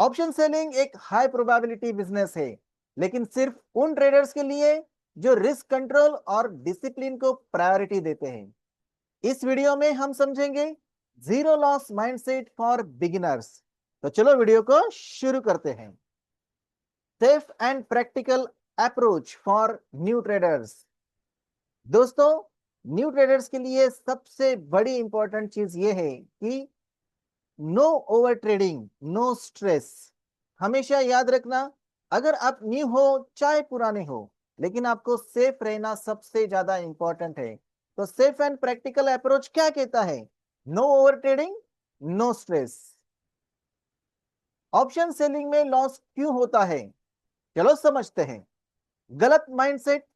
Option selling एक high probability business है, लेकिन सिर्फ उन ट्रेडर्स के लिए जो रिस्क कंट्रोल और डिसिप्लिन को प्रायोरिटी देते हैं। इस वीडियो में हम समझेंगे zero loss mindset for beginners. तो चलो वीडियो को शुरू करते हैं। Safe and practical approach for new traders. दोस्तों, न्यू ट्रेडर्स के लिए सबसे बड़ी इंपॉर्टेंट चीज ये है कि no over trading, no stress. हमेशा याद रखना, अगर आप न्यू हो चाहे पुराने हो, लेकिन आपको सेफ रहना सबसे ज्यादा इंपॉर्टेंट है। तो सेफ एंड प्रैक्टिकल अप्रोच क्या कहता है? No over trading, no stress. Option selling में लॉस क्यों होता है? चलो समझते हैं। गलत mindset,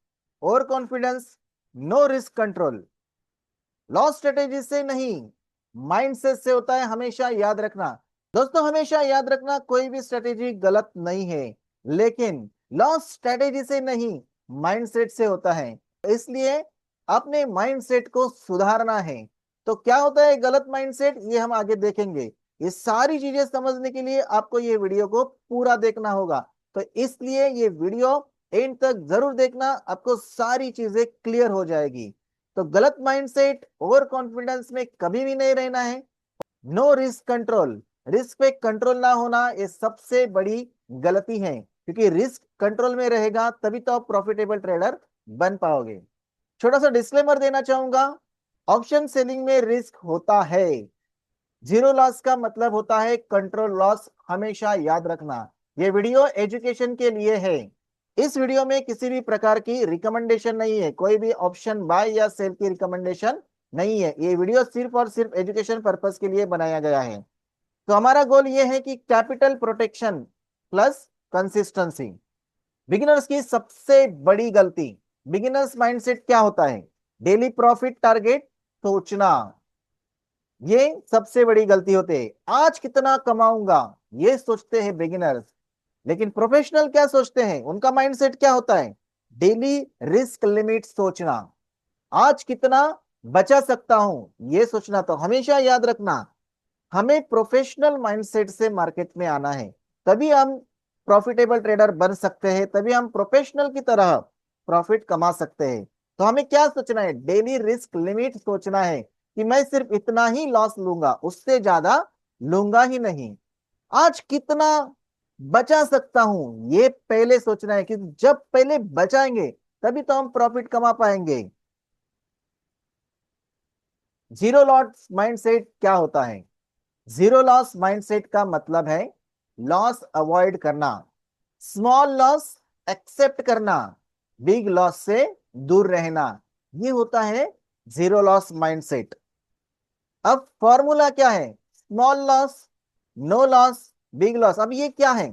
over confidence, no risk control. Loss strategy से नहीं, माइंडसेट से होता है, हमेशा याद रखना। दोस्तों, हमेशा याद रखना, कोई भी स्ट्रेटेजी गलत नहीं है, लेकिन लॉस स्ट्रेटेजी से नहीं, माइंडसेट से होता है। इसलिए अपने माइंडसेट को सुधारना है। तो क्या होता है गलत माइंडसेट, ये हम आगे देखेंगे। ये सारी चीजें समझने के लिए आपको ये वीडियो को पूरा देखना होगा। तो इसलिए ये वीडियो एंड तक जरूर देखना, आपको सारी चीजें क्लियर हो जाएगी। तो गलत माइंडसेट, ओवर कॉन्फिडेंस में कभी भी नहीं रहना है। नो रिस्क कंट्रोल, रिस्क पे कंट्रोल ना होना, ये सबसे बड़ी गलती है, क्योंकि रिस्क कंट्रोल में रहेगा तभी तो आप प्रॉफिटेबल ट्रेडर बन पाओगे। छोटा सा डिस्क्लेमर देना चाहूंगा, ऑप्शन सेलिंग में रिस्क होता है। जीरो लॉस का मतलब होता है कंट्रोल लॉस, हमेशा याद रखना। ये वीडियो एजुकेशन के लिए है। इस वीडियो में किसी भी प्रकार की रिकमेंडेशन नहीं है, कोई भी ऑप्शन बाय या सेल की रिकमेंडेशन नहीं है। ये वीडियो सिर्फ और सिर्फ एजुकेशन पर्पस के लिए बनाया गया है। तो हमारा गोल ये है कि capital protection plus consistency. Beginners की सबसे बड़ी गलती, बिगिनर्स माइंडसेट क्या होता है? डेली प्रॉफिट टारगेट सोचना, ये सबसे बड़ी गलती होती है। आज कितना कमाऊंगा, ये सोचते हैं बिगिनर्स। लेकिन प्रोफेशनल क्या सोचते हैं? उनका माइंडसेट क्या होता है? डेली रिस्क लिमिट सोचना, आज कितना बचा सकता हूं, ये सोचना। तो हमेशा याद रखना, हमें प्रोफेशनल माइंडसेट से मार्केट में आना है, तभी हम प्रॉफिटेबल ट्रेडर बन सकते हैं, तभी हम प्रोफेशनल की तरह प्रॉफिट कमा सकते हैं। तो हमें क्या सोचना है? डेली रिस्क लिमिट सोचना है कि मैं सिर्फ इतना ही लॉस लूंगा, उससे ज्यादा लूंगा ही नहीं। आज कितना बचा सकता हूं, ये पहले सोचना है, कि जब पहले बचाएंगे तभी तो हम प्रॉफिट कमा पाएंगे। जीरो लॉस माइंडसेट क्या होता है? जीरो लॉस माइंडसेट का मतलब है लॉस अवॉइड करना, स्मॉल लॉस एक्सेप्ट करना, बिग लॉस से दूर रहना। ये होता है जीरो लॉस माइंडसेट। अब फॉर्मूला क्या है? Small loss, no loss, big loss. अब ये क्या है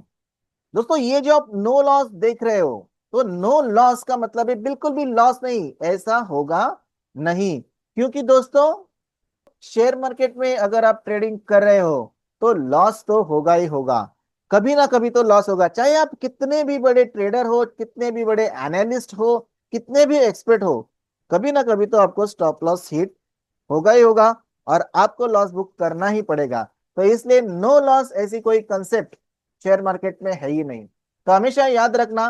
दोस्तों? ये जो आप नो लॉस देख रहे हो, तो नो लॉस का मतलब है बिल्कुल भी लॉस नहीं, ऐसा होगा नहीं। क्योंकि दोस्तों, शेयर मार्केट में अगर आप ट्रेडिंग कर रहे हो तो लॉस तो होगा ही होगा, कभी ना कभी तो लॉस होगा। चाहे आप कितने भी बड़े ट्रेडर हो, कितने भी बड़े एनालिस्ट हो, कितने भी एक्सपर्ट हो, कभी ना कभी तो आपको स्टॉप लॉस हिट होगा ही होगा, और आपको लॉस बुक करना ही पड़ेगा। तो इसलिए नो लॉस ऐसी कोई कंसेप्ट शेयर मार्केट में है ही नहीं। तो हमेशा याद रखना,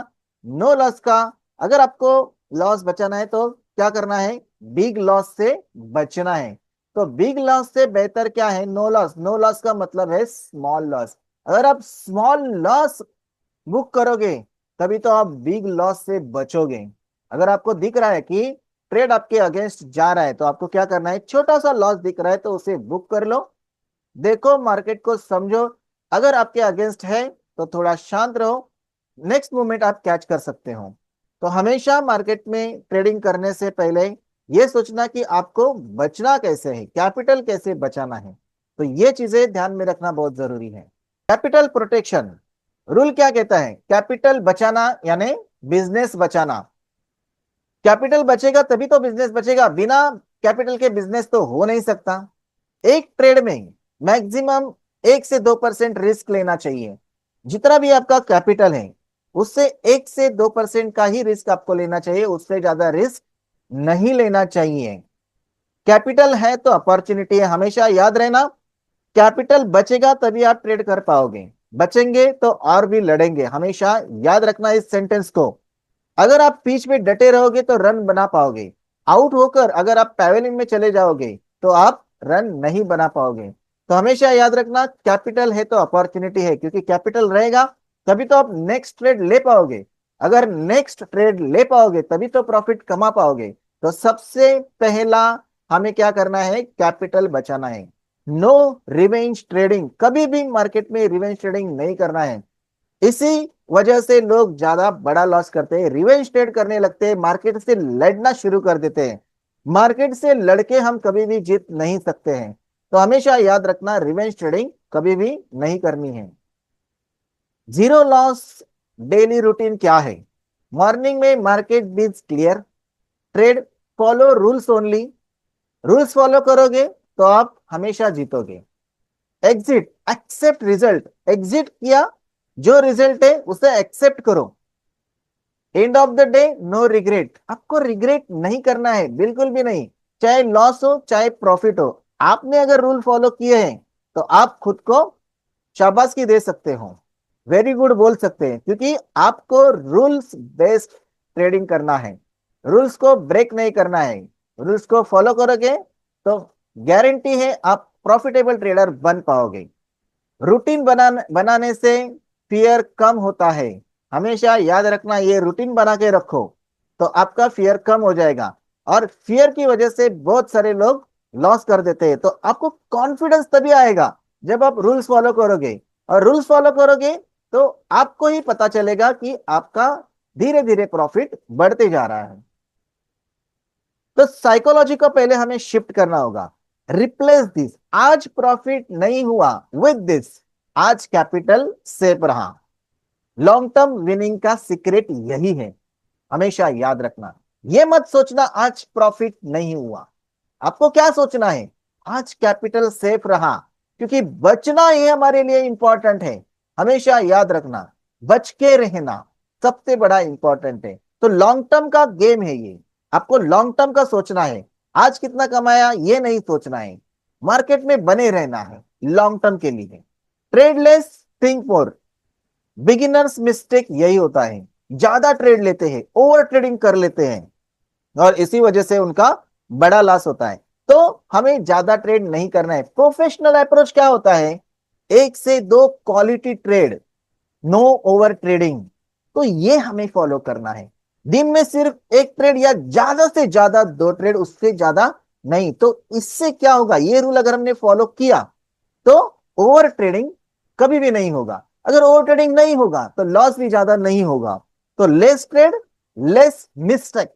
नो लॉस का, अगर आपको लॉस बचाना है तो क्या करना है? बिग लॉस से बचना है। तो बिग लॉस से बेहतर क्या है? No loss. नो लॉस का मतलब है स्मॉल लॉस। अगर आप स्मॉल लॉस बुक करोगे तभी तो आप बिग लॉस से बचोगे। अगर आपको दिख रहा है कि ट्रेड आपके अगेंस्ट जा रहा है, तो आपको क्या करना है? छोटा सा लॉस दिख रहा है तो उसे बुक कर लो, देखो मार्केट को समझो। अगर आपके अगेंस्ट है तो थोड़ा शांत रहो, नेक्स्ट मूवमेंट आप कैच कर सकते हो। तो हमेशा मार्केट में ट्रेडिंग करने से पहले ये सोचना कि आपको बचना कैसे है, कैपिटल कैसे बचाना है। तो ये चीजें ध्यान में रखना बहुत जरूरी है। कैपिटल प्रोटेक्शन रूल क्या कहता है? कैपिटल बचाना यानी बिजनेस बचाना। कैपिटल बचेगा तभी तो बिजनेस बचेगा, बिना कैपिटल के बिजनेस तो हो नहीं सकता। एक ट्रेड में मैक्सिमम 1 से 2% रिस्क लेना चाहिए। जितना भी आपका कैपिटल है, उससे 1 से 2% का ही रिस्क आपको लेना चाहिए, उससे ज्यादा रिस्क नहीं लेना चाहिए। कैपिटल है तो अपॉर्चुनिटी है, हमेशा याद रहना। कैपिटल बचेगा तभी आप ट्रेड कर पाओगे। बचेंगे तो और भी लड़ेंगे। हमेशा याद रखना इस सेंटेंस को। अगर आप पिच में डटे रहोगे तो रन बना पाओगे। आउट होकर अगर आप पैवेलियन में चले जाओगे तो आप रन नहीं बना पाओगे। तो हमेशा याद रखना, कैपिटल है तो अपॉर्चुनिटी है, क्योंकि कैपिटल रहेगा तभी तो आप नेक्स्ट ट्रेड ले पाओगे। अगर नेक्स्ट ट्रेड ले पाओगे तभी तो प्रॉफिट कमा पाओगे। तो सबसे पहला हमें क्या करना है, कैपिटल बचाना है। नो रिवेंज ट्रेडिंग, कभी भी मार्केट में रिवेंज ट्रेडिंग नहीं करना है। इसी वजह से लोग ज्यादा बड़ा लॉस करते हैं, रिवेंज ट्रेड करने लगते हैं, मार्केट से लड़ना शुरू कर देते हैं। मार्केट से लड़के हम कभी भी जीत नहीं सकते हैं। तो हमेशा याद रखना, रिवेंज ट्रेडिंग कभी भी नहीं करनी है। जीरो लॉस डेली रूटीन क्या है? मॉर्निंग में मार्केट बीज clear, trade follow rules only. Rules follow करोगे तो आप हमेशा जीतोगे। एग्जिट एक्सेप्ट रिजल्ट, एग्जिट किया, जो रिजल्ट है उसे एक्सेप्ट करो। End of the day no regret, आपको रिग्रेट नहीं करना है, बिल्कुल भी नहीं। चाहे लॉस हो चाहे प्रॉफिट हो, आपने अगर रूल फॉलो किए हैं तो आप खुद को शाबाशी दे सकते हो, वेरी गुड बोल सकते हैं, क्योंकि आपको रूल्स बेस्ड ट्रेडिंग करना है। रूल्स को ब्रेक नहीं करना है। रूल्स को फॉलो करोगे तो गारंटी है आप प्रॉफिटेबल ट्रेडर बन पाओगे। रूटीन बनाने से फियर कम होता है। हमेशा याद रखना, ये रूटीन बना के रखो तो आपका फियर कम हो जाएगा। और फियर की वजह से बहुत सारे लोग लॉस कर देते हैं। तो आपको कॉन्फिडेंस तभी आएगा जब आप रूल्स फॉलो करोगे। और रूल्स फॉलो करोगे तो आपको ही पता चलेगा कि आपका धीरे धीरे प्रॉफिट बढ़ते जा रहा है। तो साइकोलॉजी को पहले हमें शिफ्ट करना होगा। रिप्लेस दिस, आज प्रॉफिट नहीं हुआ, विद दिस, आज कैपिटल सेफ रहा। लॉन्ग टर्म विनिंग का सीक्रेट यही है। हमेशा याद रखना, ये मत सोचना आज प्रॉफिट नहीं हुआ। आपको क्या सोचना है, आज कैपिटल सेफ रहा, क्योंकि बचना ही हमारे लिए इंपॉर्टेंट है। हमेशा याद रखना, बच के रहना सबसे बड़ा इंपॉर्टेंट है। तो लॉन्ग टर्म का गेम है ये, आपको लॉन्ग टर्म का सोचना है। आज कितना कमाया ये नहीं सोचना है, मार्केट में बने रहना है लॉन्ग टर्म के लिए। ट्रेडलेस थिंक मोर, बिगिनर्स मिस्टेक यही होता है, ज्यादा ट्रेड लेते हैं, ओवर ट्रेडिंग कर लेते हैं और इसी वजह से उनका बड़ा लॉस होता है। तो हमें ज्यादा ट्रेड नहीं करना है। प्रोफेशनल अप्रोच क्या होता है, एक से दो quality trade, no over trading. तो ये हमें फॉलो करना है। दिन में सिर्फ एक ट्रेड या ज्यादा से ज्यादा दो ट्रेड, उससे ज्यादा नहीं। तो इससे क्या होगा, ये रूल अगर हमने फॉलो किया तो ओवर ट्रेडिंग कभी भी नहीं होगा। अगर ओवर ट्रेडिंग नहीं होगा तो लॉस भी ज्यादा नहीं होगा। तो less trade, less mistake.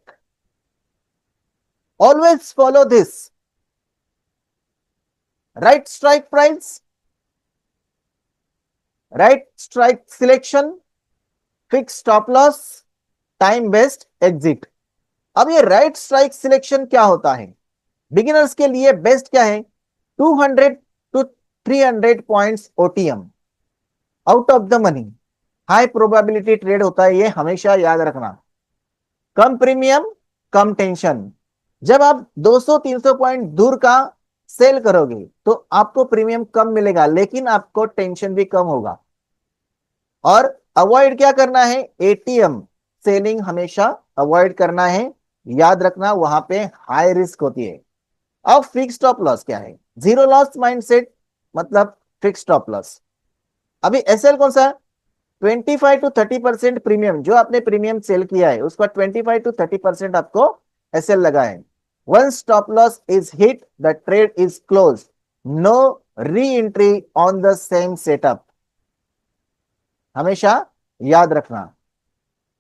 Always follow this, right strike price, right strike selection, fix stop loss, time based exit. अब ये राइट स्ट्राइक सिलेक्शन क्या होता है, बिगिनर्स के लिए बेस्ट क्या है, 200 to 300 points OTM, out of the money, high probability trade होता है ये, हमेशा याद रखना। कम प्रीमियम, कम टेंशन। जब आप 200-300 पॉइंट दूर का सेल करोगे तो आपको प्रीमियम कम मिलेगा, लेकिन आपको टेंशन भी कम होगा। और अवॉइड क्या करना है, एटीएम सेलिंग हमेशा अवॉइड करना है। याद रखना, वहां पे हाई रिस्क होती है। अब फिक्स स्टॉप लॉस क्या है, जीरो लॉस माइंडसेट मतलब फिक्स स्टॉप लॉस। अभी एसएल कौन सा है, 25 to 30% प्रीमियम, जो आपने प्रीमियम सेल किया है उसका 25 to 30% आपको एसएल लगा है। One stop loss is hit the trade is close, no re entry on the same setup. हमेशा याद रखना।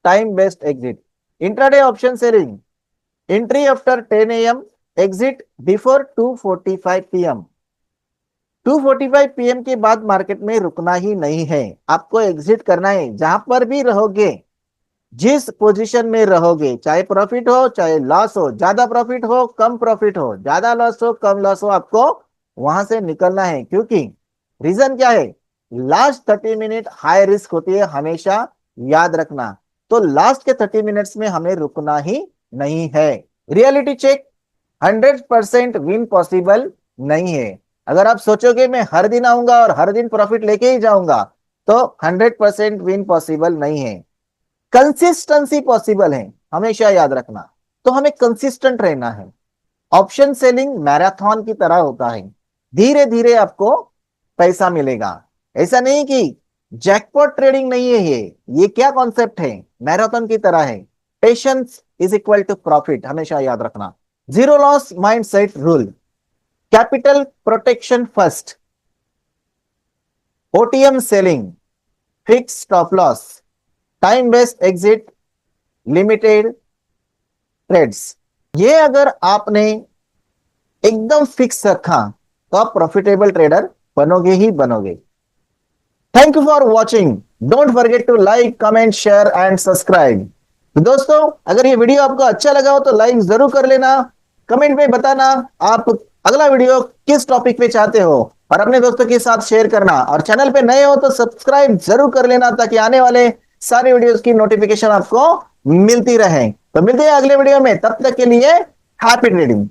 Time based exit, intraday option selling, entry after 10 AM, exit before 2:45 PM। 2:45 PM के बाद market में रुकना ही नहीं है, आपको एग्जिट करना है। जहां पर भी रहोगे, जिस पोजीशन में रहोगे, चाहे प्रॉफिट हो चाहे लॉस हो, ज्यादा प्रॉफिट हो कम प्रॉफिट हो, ज्यादा लॉस हो कम लॉस हो, आपको वहां से निकलना है। क्योंकि रीजन क्या है, लास्ट 30 मिनट हाई रिस्क होती है, हमेशा याद रखना। तो लास्ट के 30 मिनट्स में हमें रुकना ही नहीं है। रियलिटी चेक, 100% विन पॉसिबल नहीं है। अगर आप सोचोगे मैं हर दिन आऊंगा और हर दिन प्रॉफिट लेके ही जाऊंगा तो 100% विन पॉसिबल नहीं है, कंसिस्टेंसी पॉसिबल है, हमेशा याद रखना। तो हमें कंसिस्टेंट रहना है। ऑप्शन सेलिंग मैराथन की तरह होता है, धीरे धीरे आपको पैसा मिलेगा। ऐसा नहीं कि जैकपॉट ट्रेडिंग नहीं है ये क्या कॉन्सेप्ट है, मैराथन की तरह है। Patience is equal to profit, हमेशा याद रखना। Zero loss mindset rule, capital protection first, OTM selling, fix stop loss, time based exit, limited trades. ये अगर आपने एकदम फिक्स रखा तो आप प्रॉफिटेबल ट्रेडर बनोगे ही बनोगे। Thank you for watching. Don't forget to like, comment, share and subscribe. तो दोस्तों, अगर ये वीडियो आपको अच्छा लगा हो तो लाइक जरूर कर लेना। कमेंट में बताना आप अगला वीडियो किस टॉपिक पे चाहते हो, और अपने दोस्तों के साथ शेयर करना। और चैनल पे नए हो तो सब्सक्राइब जरूर कर लेना, ताकि आने वाले सारे वीडियोस की नोटिफिकेशन आपको मिलती रहे। तो मिलते हैं अगले वीडियो में, तब तक के लिए हैप्पी ट्रेडिंग।